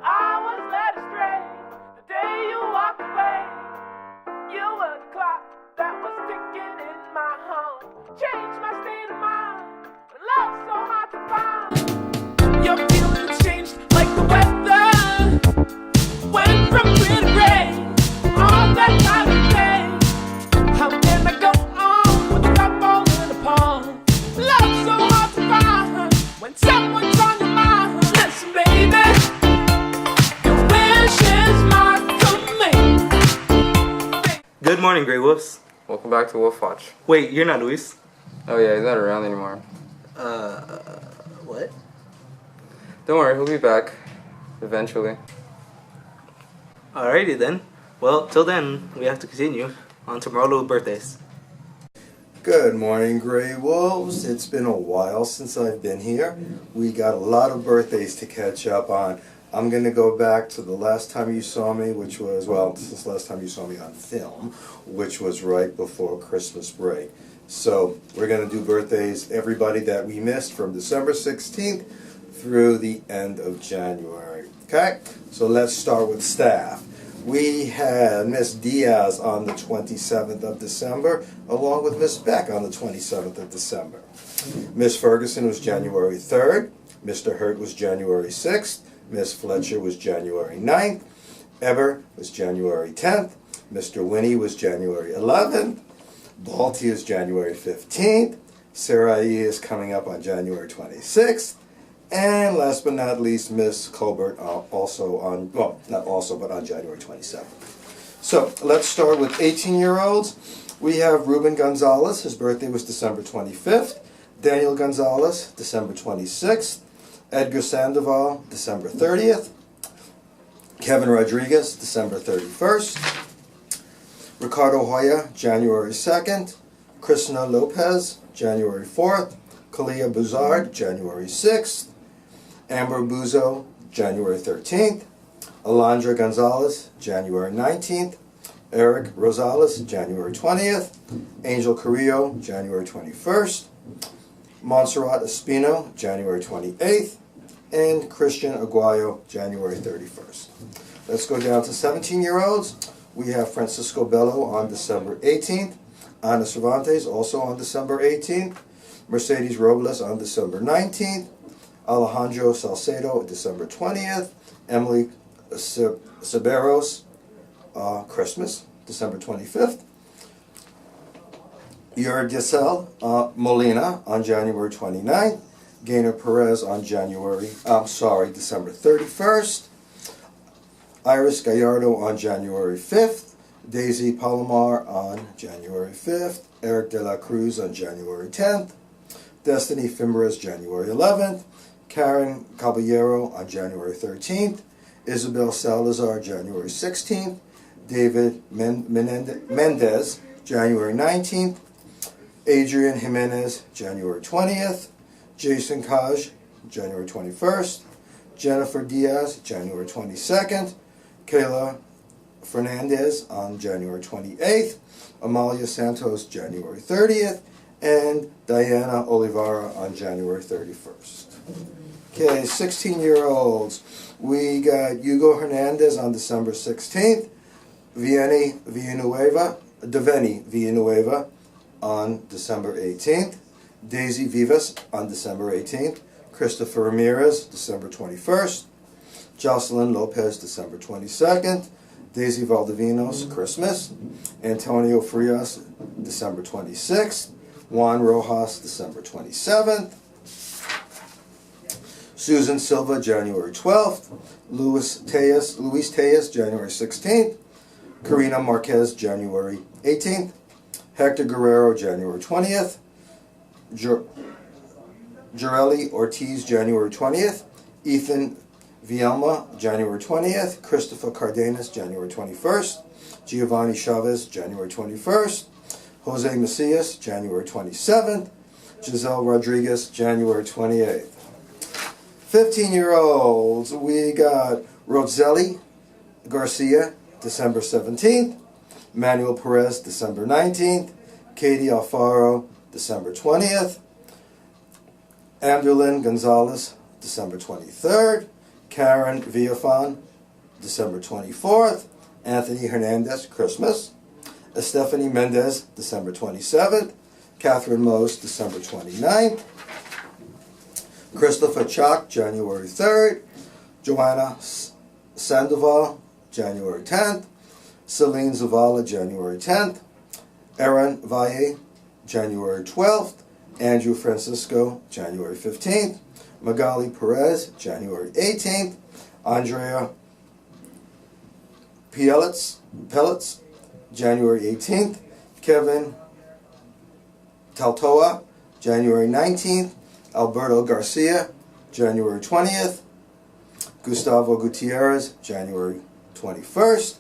I was led astray the day you walked away. You were the clock that was ticking in my home. Changed my state of mind. When love's so hard to find. Your feelings changed like the weather. Went from clear to gray. All that time of day. How can I go on without falling apart? Love's so hard to find when someone's on your mind. Listen, baby, your wish is my command. Good morning, Grey Wolves. Welcome back to Wolf Watch. Wait, you're not Luis? Oh yeah, he's not around anymore. What? Don't worry, he'll be back. Eventually. Alrighty then. Well, till then, we have to continue on to Marlowe birthdays. Good morning, Grey Wolves. It's been a while since I've been here. We got a lot of birthdays to catch up on. I'm going to go back to the last time you saw me, which was, well, since the last time you saw me on film, which was right before Christmas break. So we're going to do birthdays, everybody that we missed from December 16th through the end of January. Okay? So let's start with staff. We had Miss Diaz on the 27th of December, along with Miss Beck on the 27th of December. Miss Ferguson was January 3rd, Mr. Hurt was January 6th, Miss Fletcher was January 9th, Eber was January 10th, Mr. Winnie was January 11th, Balti is January 15th, Sarai is coming up on January 26th, and last but not least, Miss Colbert also on, well, not also, but on January 27th. So let's start with 18-year-olds. We have Ruben Gonzalez. His birthday was December 25th. Daniel Gonzalez, December 26th. Edgar Sandoval, December 30th. Kevin Rodriguez, December 31st. Ricardo Hoya, January 2nd. Krishna Lopez, January 4th. Kalia Buzard, January 6th. Amber Buzo, January 13th. Alondra Gonzalez, January 19th. Eric Rosales, January 20th. Angel Carrillo, January 21st. Montserrat Espino, January 28th. And Christian Aguayo, January 31st. Let's go down to 17-year-olds. We have Francisco Bello on December 18th. Ana Cervantes also on December 18th. Mercedes Robles on December 19th. Alejandro Salcedo, December 20th. Emily Ceberos, Christmas, December 25th. Yurgisel Molina on January 29th. Gaynor Perez on December 31st. Iris Gallardo on January 5th. Daisy Palomar on January 5th. Eric De La Cruz on January 10th. Destiny Fimbres, January 11th. Karen Caballero on January 13th. Isabel Salazar, January 16th. David Mendez, January 19th. Adrian Jimenez, January 20th. Jason Kaj, January 21st. Jennifer Diaz, January 22nd. Kayla Fernandez on January 28th. Amalia Santos, January 30th. And Diana Olivara on January 31st. Okay, 16-year-olds. We got Hugo Hernandez on December 16th. Deveni Villanueva on December 18th. Daisy Vivas on December 18th. Christopher Ramirez, December 21st. Jocelyn Lopez, December 22nd. Daisy Valdivinos, Christmas. Antonio Frias, December 26th. Juan Rojas, December 27th. Susan Silva, January 12th. Luis Tejas, January 16th. Karina Marquez, January 18th. Hector Guerrero, January 20th. Jareli Ortiz, January 20th. Ethan Vielma, January 20th. Christopher Cardenas, January 21st. Giovanni Chavez, January 21st. Jose Macias, January 27th. Giselle Rodriguez, January 28th. 15-year-olds, we got Roselli Garcia, December 17th. Manuel Perez, December 19th. Katie Alfaro, December 20th. Anderlyn Gonzalez, December 23rd. Karen Villafan, December 24th. Anthony Hernandez, Christmas. Stephanie Mendez, December 27th. Catherine Mose, December 29th. Christopher Chalk, January 3rd. Joanna Sandoval, January 10th. Celine Zavala, January 10th. Erin Valle, January 12th. Andrew Francisco, January 15th. Magali Perez, January 18th. Andrea Pellets, January 18th. Kevin Taltoa, January 19th. Alberto Garcia, January 20th. Gustavo Gutierrez, January 21st.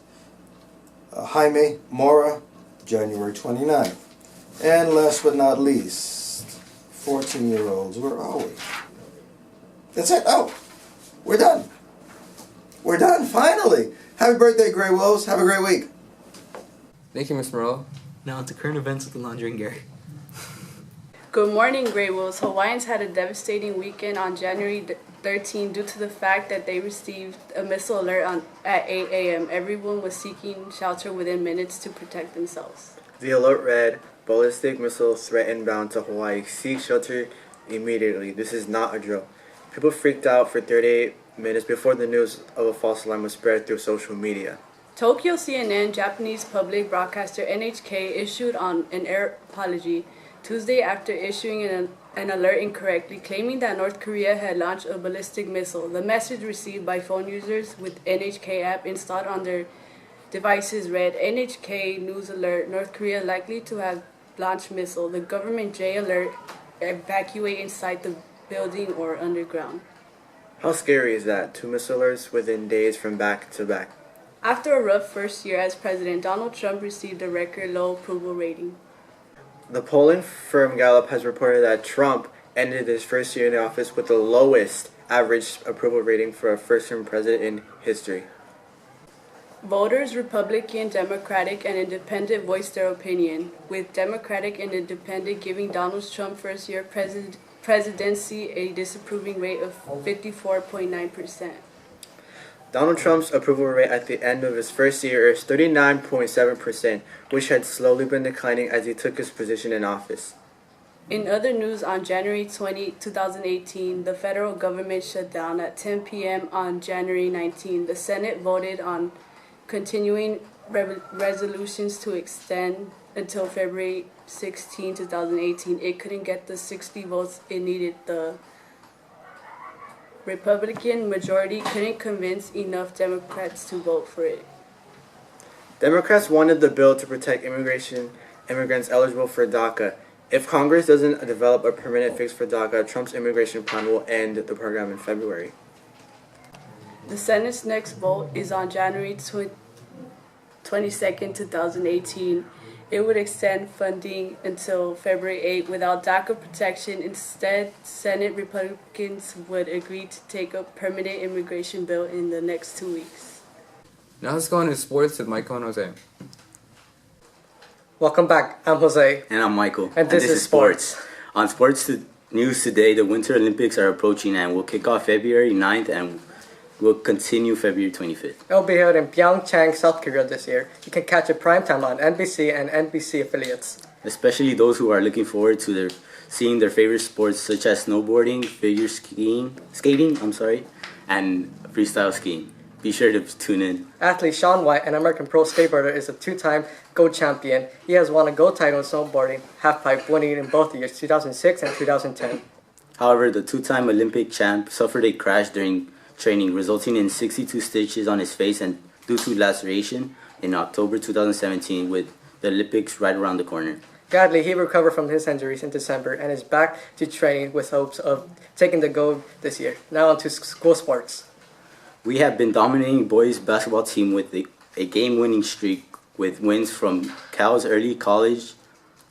Jaime Mora, January 29th. And last but not least, 14-year-olds. Where are we? That's it. Oh, we're done. We're done, finally. Happy birthday, Grey Wolves. Have a great week. Thank you, Miss Morello. Now on to current events with the Laundry and Gary. Good morning, Grey Wolves. Hawaiians had a devastating weekend on January 13 due to the fact that they received a missile alert at 8 a.m. Everyone was seeking shelter within minutes to protect themselves. The alert read, ballistic missile threat inbound to Hawaii. Seek shelter immediately. This is not a drill. People freaked out for 38 minutes before the news of a false alarm was spread through social media. Tokyo CNN, Japanese public broadcaster NHK, issued an air apology Tuesday after issuing an alert incorrectly, claiming that North Korea had launched a ballistic missile. The message received by phone users with NHK app installed on their devices read, NHK News Alert, North Korea likely to have launched missile. The government J alert, evacuate inside the building or underground. How scary is that? 2 missile alerts within days from back to back. After a rough first year as president, Donald Trump received a record low approval rating. The polling firm Gallup has reported that Trump ended his first year in the office with the lowest average approval rating for a first-term president in history. Voters, Republican, Democratic, and Independent voiced their opinion, with Democratic and Independent giving Donald Trump's first-year presidency a disapproving rate of 54.9%. Donald Trump's approval rate at the end of his first year is 39.7%, which had slowly been declining as he took his position in office. In other news, on January 20, 2018, the federal government shut down at 10 p.m. on January 19. The Senate voted on continuing resolutions to extend until February 16, 2018. It couldn't get the 60 votes it needed. The Republican majority couldn't convince enough Democrats to vote for it. Democrats wanted the bill to protect immigrants eligible for DACA. If Congress doesn't develop a permanent fix for DACA, Trump's immigration plan will end the program in February. The Senate's next vote is on January 22nd, 2018. It would extend funding until February 8 without DACA protection. Instead, Senate Republicans would agree to take a permanent immigration bill in the next 2 weeks. Now let's go into sports with Michael and Jose. Welcome back. I'm Jose. And I'm Michael. And this is Sports. On news today, the Winter Olympics are approaching and will kick off February 9th and will continue February 25th. It'll be held in Pyeongchang, South Korea this year. You can catch it primetime on NBC and NBC affiliates. Especially those who are looking forward to seeing their favorite sports such as snowboarding, figure skating, and freestyle skiing. Be sure to tune in. Athlete Shaun White, an American pro skateboarder, is a two-time gold champion. He has won a gold title in snowboarding, halfpipe, winning in both years, 2006 and 2010. However, the two-time Olympic champ suffered a crash during training, resulting in 62 stitches on his face and due to laceration in October 2017 with the Olympics right around the corner. Gladly, he recovered from his injuries in December and is back to training with hopes of taking the gold this year. Now on to school sports. We have been dominating boys basketball team with a game-winning streak with wins from Cal's Early College,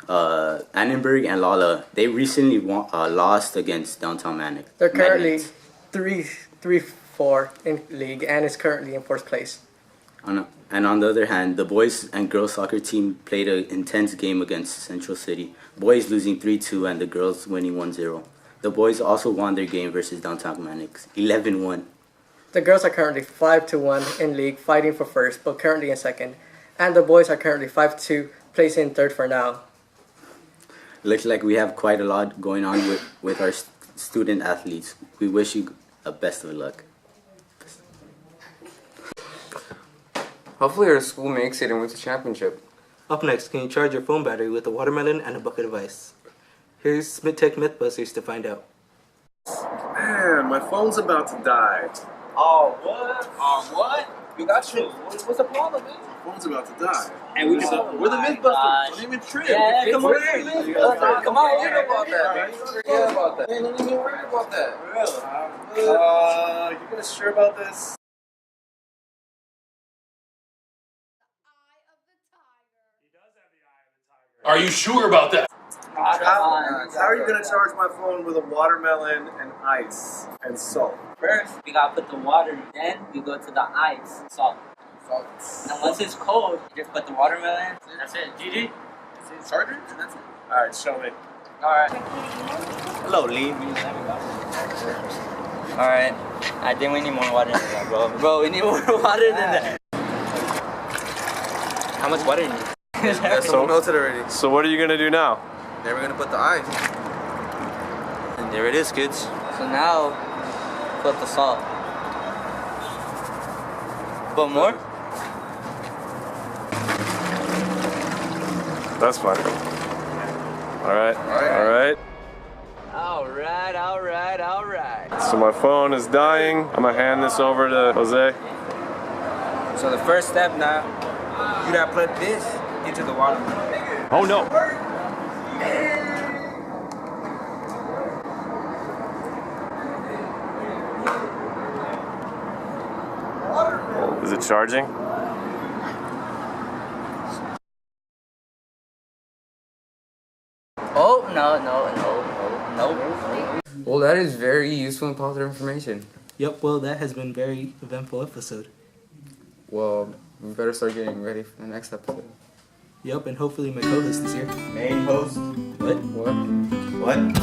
Annenberg, and Lala. They recently lost against Downtown Manic. They're currently 3-4 in league and is currently in 4th place. And on the other hand, the boys and girls soccer team played an intense game against Central City. Boys losing 3-2 and the girls winning 1-0. The boys also won their game versus Downtown Manic, 11-1. The girls are currently 5-1 in league, fighting for first, but currently in second. And the boys are currently 5-2, placing in third for now. Looks like we have quite a lot going on with our student athletes. We wish you the best of luck. Hopefully our school makes it and wins the championship. Up next, can you charge your phone battery with a watermelon and a bucket of ice? Here's Smith-Tech Mythbusters to find out. Man, my phone's about to die. Oh, what? Oh, what? You got you. What's the problem, man? My phone's about to die. And we're the Mythbusters. Don't even trip. Yeah, come on, come on, we know about that, man. Forget about that. Man, don't even worry about that. Really? You guys sure about this? Are you sure about that? How are you going to charge my phone with a watermelon and ice and salt? First, we gotta put the water, then we go to the ice, salt. And once it's cold, you just put the watermelon. That's it. GG. Charger? And that's it. Alright, show me. Alright. Hello, Lee. Alright. I think we need more water than that, bro. Bro, we need more water than that. How much water do you need? It's so melted already. So what are you going to do now? Then we're gonna put the ice. And there it is, kids. So now, put the salt. Put more? That's fine. Alright. Alright. So my phone is dying. I'm going to hand this over to Jose. So the first step now, you gotta put this into the water. Oh no! Is it charging? Oh, no. Well, that is very useful and positive information. Yep, well, that has been a very eventful episode. Well, we better start getting ready for the next episode. Yep, and hopefully my co-host is here. Main host. What? What? What?